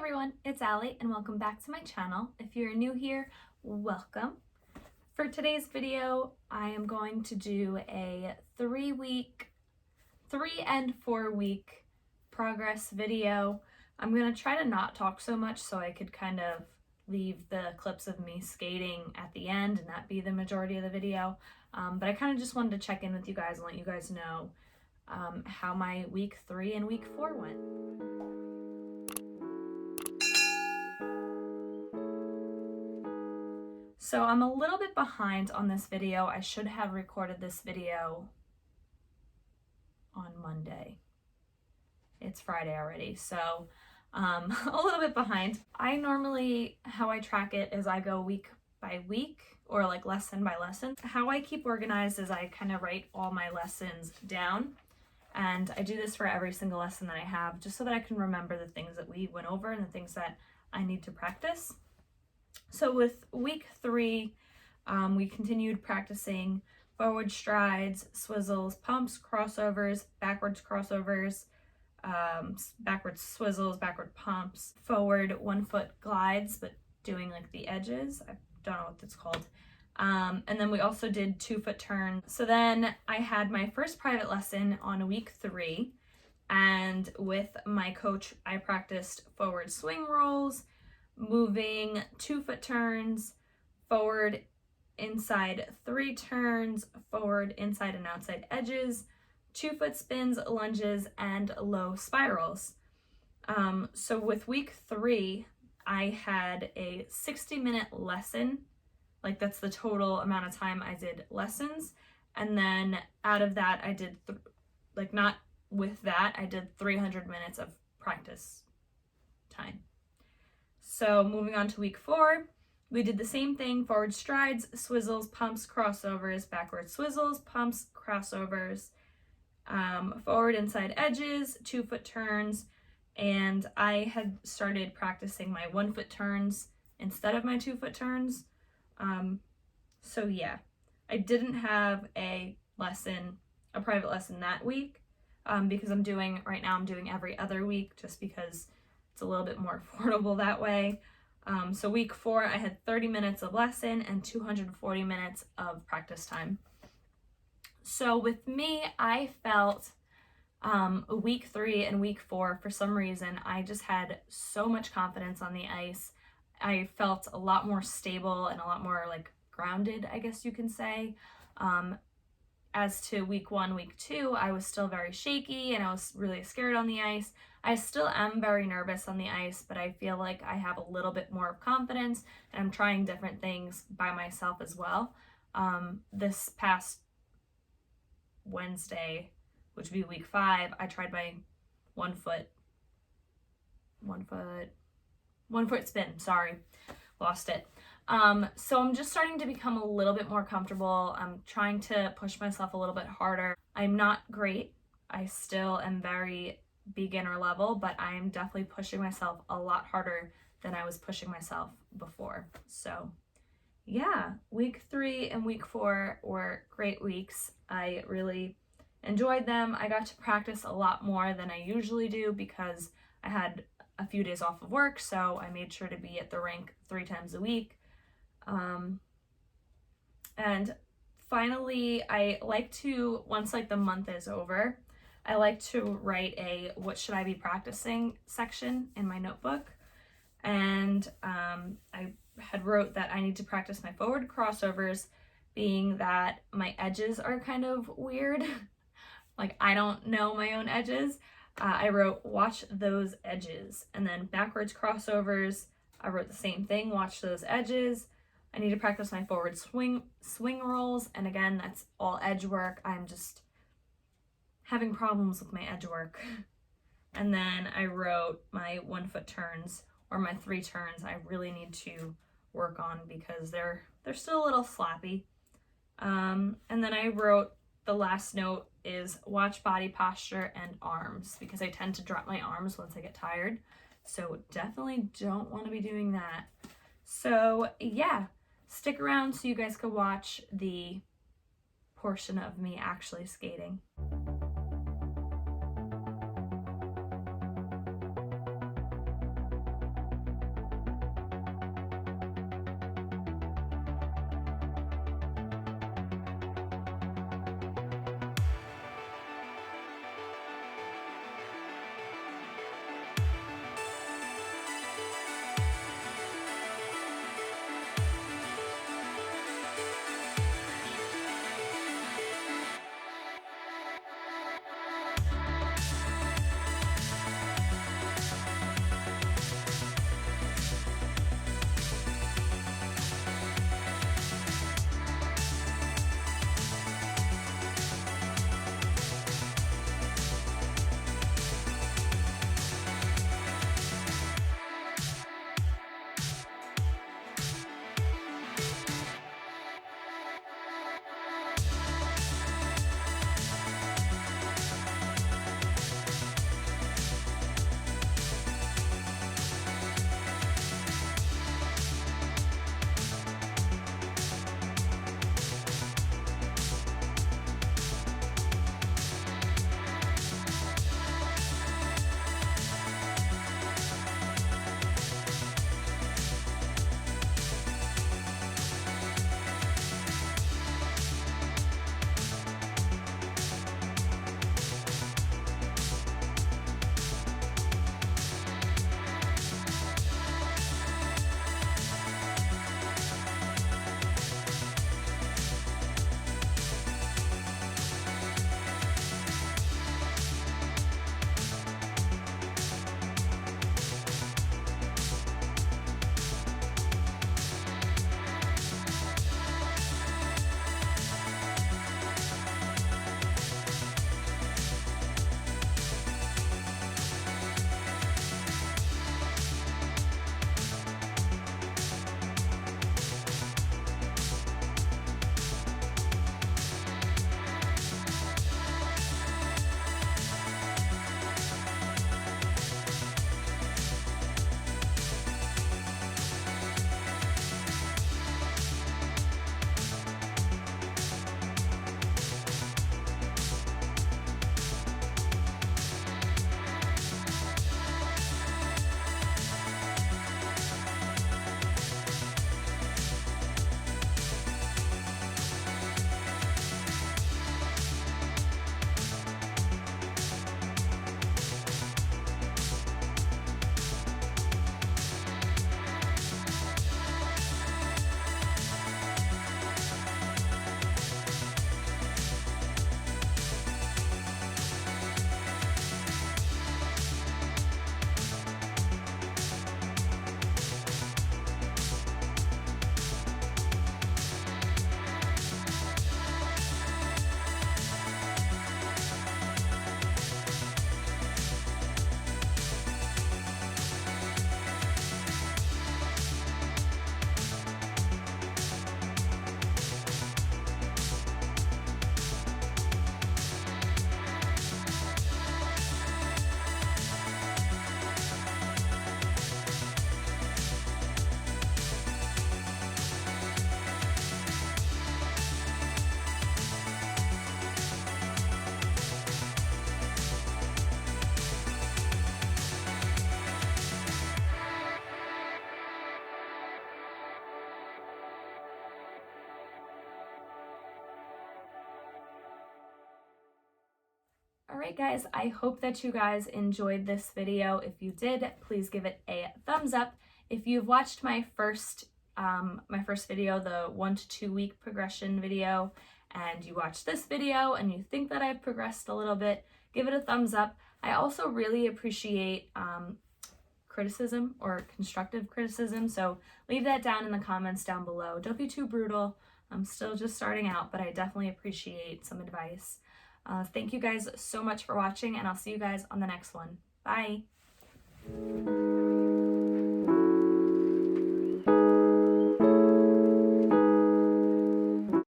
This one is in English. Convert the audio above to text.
everyone, it's Allie and welcome back to my channel. If you're new here, welcome. For today's video, I am going to do a 3 and 4 week progress video. I'm going to try to not talk so much so I could kind of leave the clips of me skating at the end and that be the majority of the video. But I kind of just wanted to check in with you guys and let you guys know how my week 3 and week 4 went. So I'm a little bit behind on this video. I should have recorded this video on Monday. It's Friday already, so a little bit behind. How I track it is I go week by week or like lesson by lesson. How I keep organized is I kind of write all my lessons down, and I do this for every single lesson that I have just so that I can remember the things that we went over and the things that I need to practice. So with week 3, we continued practicing forward strides, swizzles, pumps, crossovers, backwards crossovers, backwards swizzles, backward pumps, forward 1 foot glides, but doing like the edges. I don't know what that's called. And then we also did 2 foot turns. So then I had my first private lesson on week 3, and with my coach, I practiced forward swing rolls, moving 2 foot turns, forward inside 3 turns, forward inside and outside edges, 2 foot spins, lunges, and low spirals. So with week 3, I had a 60-minute lesson. Like that's the total amount of time I did lessons. And then out of that, I did, I did 300 minutes of practice time. So moving on to week 4, we did the same thing: forward strides, swizzles, pumps, crossovers, backward swizzles, pumps, crossovers, forward inside edges, 2 foot turns, and I had started practicing my 1 foot turns instead of my 2 foot turns. So yeah, I didn't have a private lesson that week because I'm doing every other week just because it's a little bit more affordable that way. So week 4, I had 30 minutes of lesson and 240 minutes of practice time. So with me, I felt week 3 and week 4, for some reason, I just had so much confidence on the ice. I felt a lot more stable and a lot more like grounded, I guess you can say. As to week 1, week 2, I was still very shaky and I was really scared on the ice. I still am very nervous on the ice, but I feel like I have a little bit more of confidence and I'm trying different things by myself as well. This past Wednesday, which would be week 5, I tried my 1 foot spin, lost it. So I'm just starting to become a little bit more comfortable. I'm trying to push myself a little bit harder. I'm not great. I still am very beginner level, but I'm definitely pushing myself a lot harder than I was pushing myself before. So yeah, week 3 and week 4 were great weeks. I really enjoyed them. I got to practice a lot more than I usually do because I had a few days off of work, so I made sure to be at the rink 3 times a week. And finally, I like to, once like the month is over, I like to write a what should I be practicing section in my notebook. And I had wrote that I need to practice my forward crossovers, being that my edges are kind of weird. Like I don't know my own edges. I wrote watch those edges. And then backwards crossovers, I wrote the same thing, watch those edges. I need to practice my forward swing rolls, and again, that's all edge work. I'm just having problems with my edge work. And then I wrote my 1 foot turns, or my 3 turns. I really need to work on because they're still a little sloppy. And then I wrote the last note is watch body posture and arms, because I tend to drop my arms once I get tired. So definitely don't want to be doing that. So yeah, stick around so you guys can watch the portion of me actually skating. All right, guys, I hope that you guys enjoyed this video. If you did, please give it a thumbs up. If you've watched my first video, the 1 to 2 week progression video, and you watched this video and you think that I've progressed a little bit, give it a thumbs up. I also really appreciate criticism or constructive criticism, so leave that down in the comments down below. Don't be too brutal. I'm still just starting out, but I definitely appreciate some advice. Thank you guys so much for watching, and I'll see you guys on the next one. Bye!